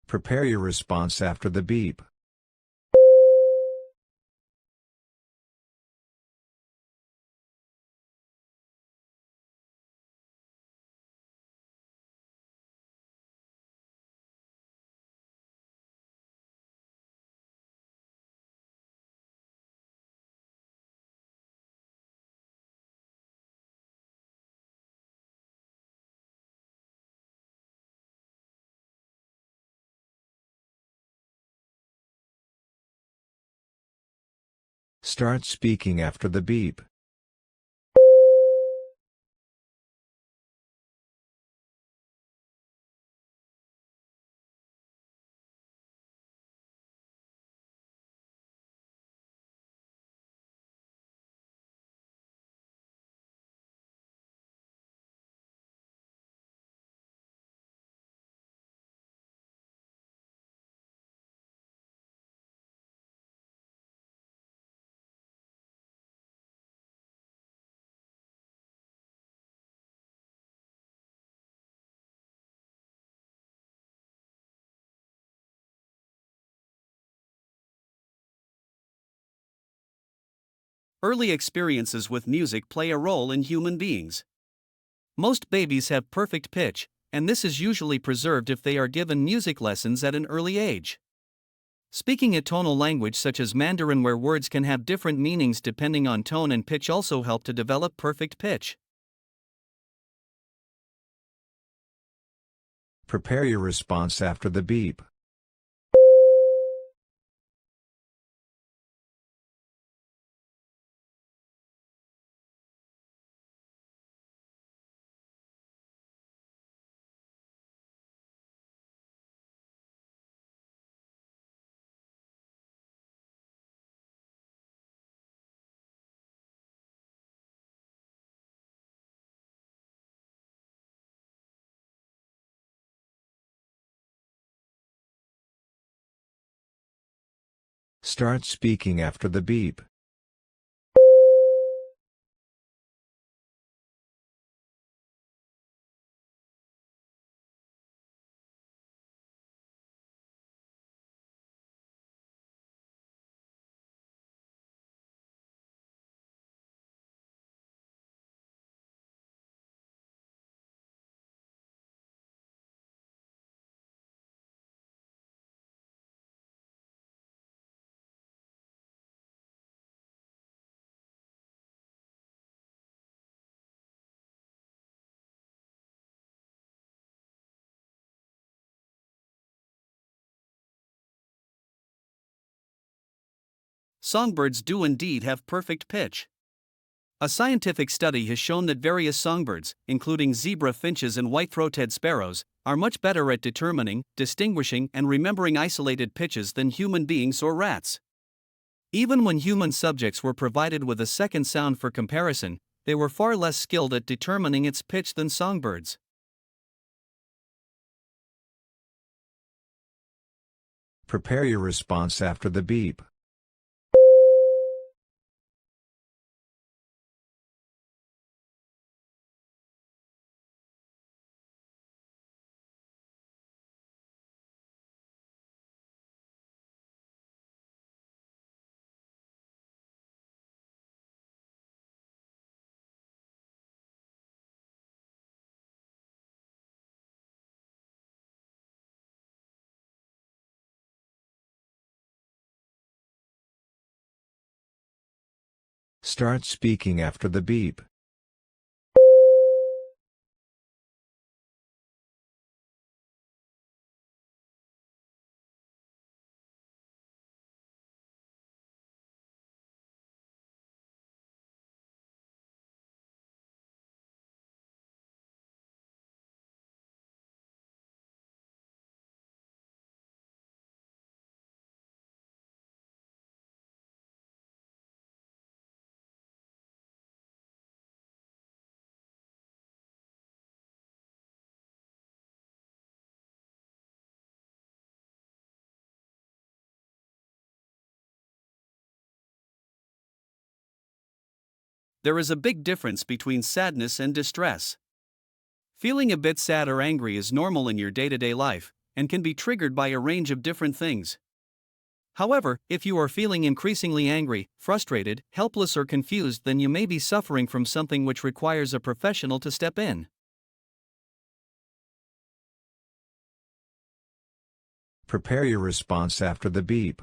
Prepare your response after the beep. Start speaking after the beep. Early experiences with music play a role in human beings. Most babies have perfect pitch, and this is usually preserved if they are given music lessons at an early age. Speaking a tonal language such as Mandarin, where words can have different meanings depending on tone and pitch, also help to develop perfect pitch. Prepare your response after the beep. Start speaking after the beep. Songbirds do indeed have perfect pitch. A scientific study has shown that various songbirds, including zebra finches and white-throated sparrows, are much better at determining, distinguishing, and remembering isolated pitches than human beings or rats. Even when human subjects were provided with a second sound for comparison, they were far less skilled at determining its pitch than songbirds. Prepare your response after the beep. Start speaking after the beep. There is a big difference between sadness and distress. Feeling a bit sad or angry is normal in your day-to-day life, and can be triggered by a range of different things. However, if you are feeling increasingly angry, frustrated, helpless, or confused, then you may be suffering from something which requires a professional to step in. Prepare your response after the beep.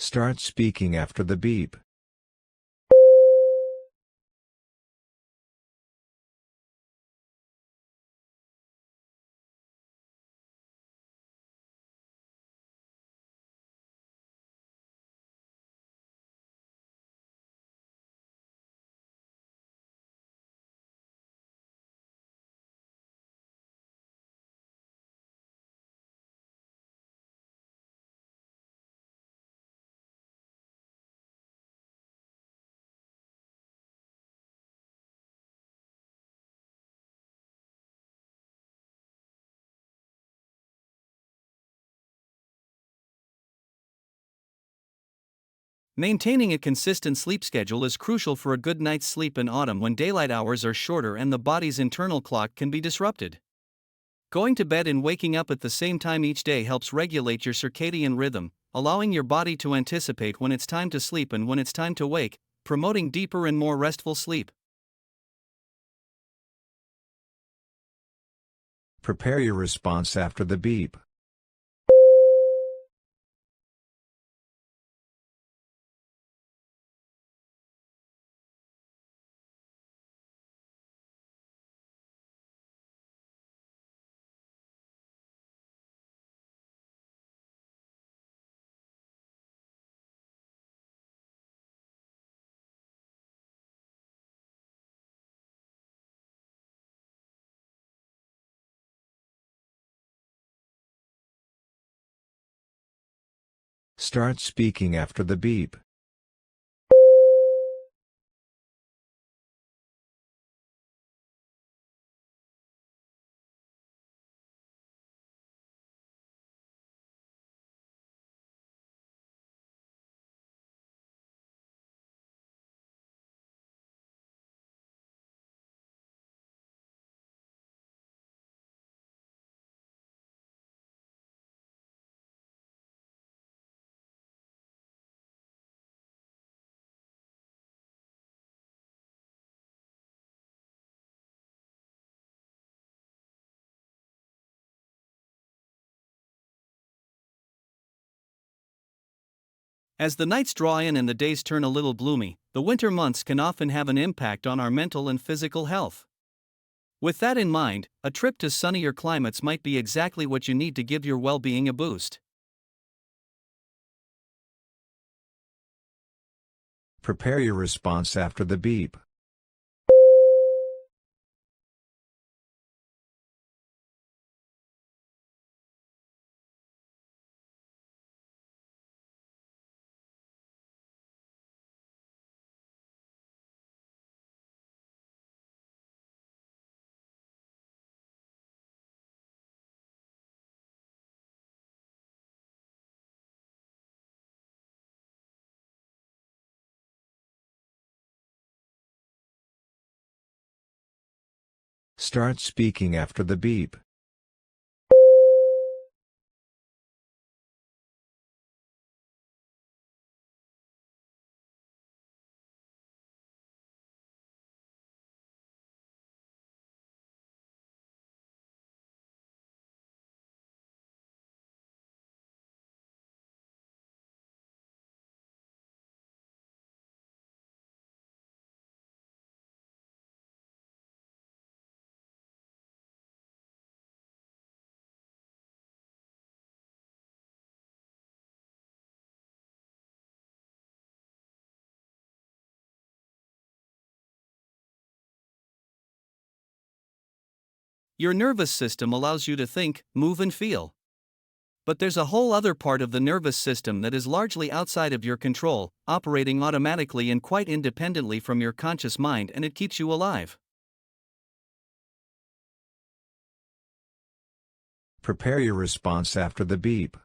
Start speaking after the beep. Maintaining a consistent sleep schedule is crucial for a good night's sleep in autumn when daylight hours are shorter and the body's internal clock can be disrupted. Going to bed and waking up at the same time each day helps regulate your circadian rhythm, allowing your body to anticipate when it's time to sleep and when it's time to wake, promoting deeper and more restful sleep. Prepare your response after the beep. Start speaking after the beep. As the nights draw in and the days turn a little gloomy, the winter months can often have an impact on our mental and physical health. With that in mind, a trip to sunnier climates might be exactly what you need to give your well-being a boost. Prepare your response after the beep. Start speaking after the beep. Your nervous system allows you to think, move, and feel. But there's a whole other part of the nervous system that is largely outside of your control, operating automatically and quite independently from your conscious mind, and it keeps you alive. Prepare your response after the beep.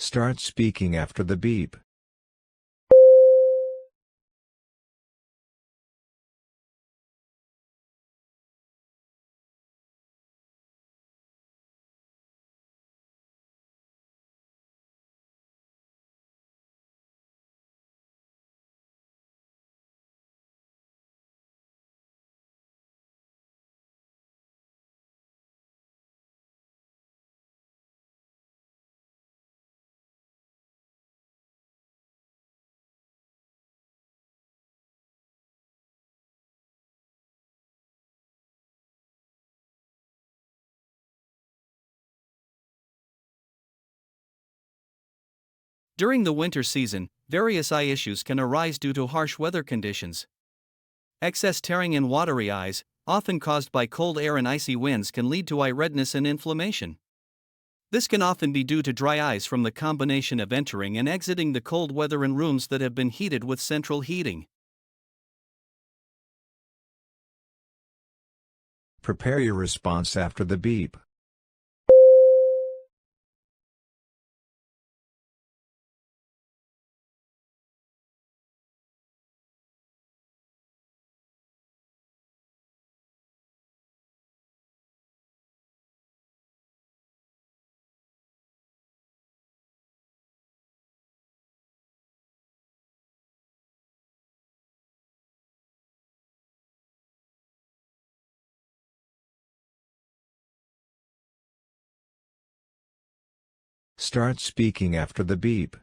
Start speaking after the beep. During the winter season, various eye issues can arise due to harsh weather conditions. Excess tearing in watery eyes, often caused by cold air and icy winds, can lead to eye redness and inflammation. This can often be due to dry eyes from the combination of entering and exiting the cold weather in rooms that have been heated with central heating. Prepare your response after the beep. Start speaking after the beep.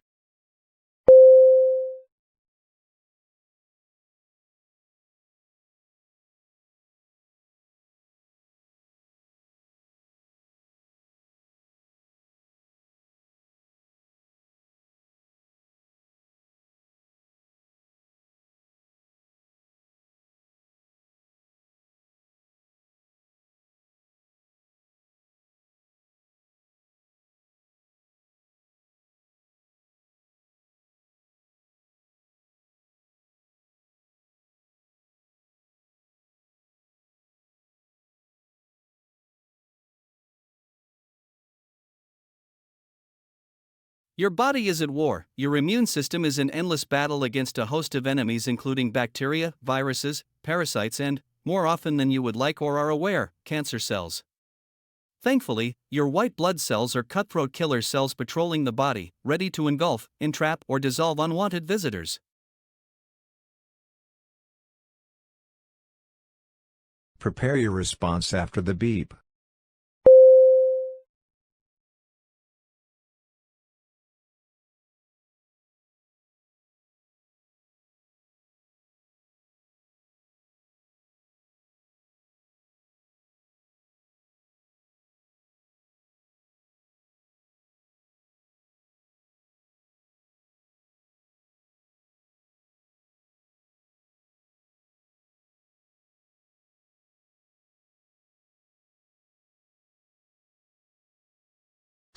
Your body is at war. Your immune system is in endless battle against a host of enemies, including bacteria, viruses, parasites, and, more often than you would like or are aware, cancer cells. Thankfully, your white blood cells are cutthroat killer cells patrolling the body, ready to engulf, entrap, or dissolve unwanted visitors. Prepare your response after the beep.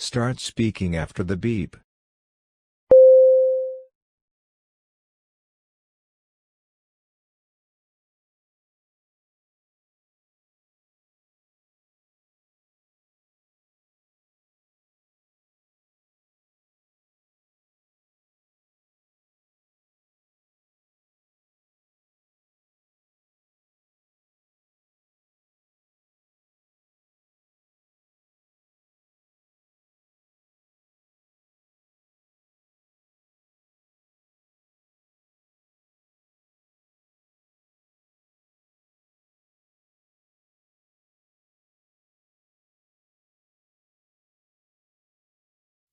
Start speaking after the beep.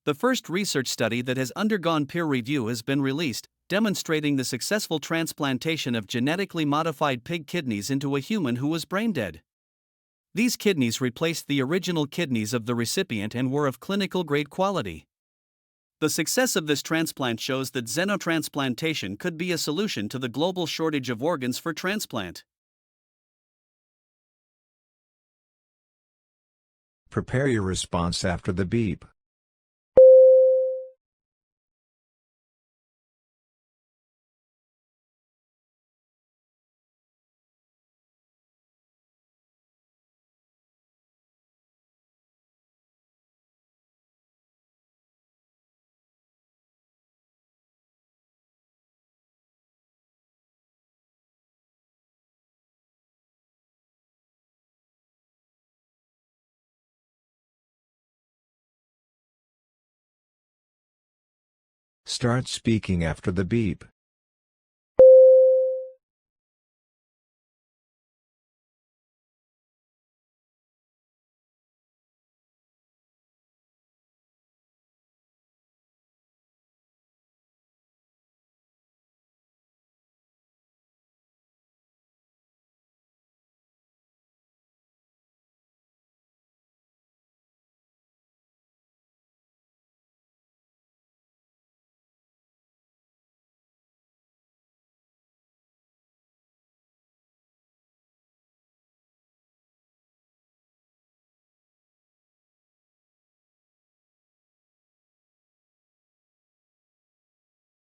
The first research study that has undergone peer review has been released, demonstrating the successful transplantation of genetically modified pig kidneys into a human who was brain dead. These kidneys replaced the original kidneys of the recipient and were of clinical grade quality. The success of this transplant shows that xenotransplantation could be a solution to the global shortage of organs for transplant. Prepare your response after the beep. Start speaking after the beep.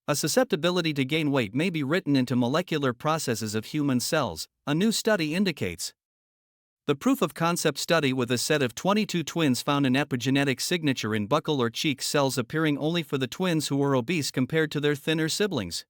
A susceptibility to gain weight may be written into molecular processes of human cells, a new study indicates. The proof of concept study with a set of 22 twins found an epigenetic signature in buccal or cheek cells appearing only for the twins who were obese compared to their thinner siblings.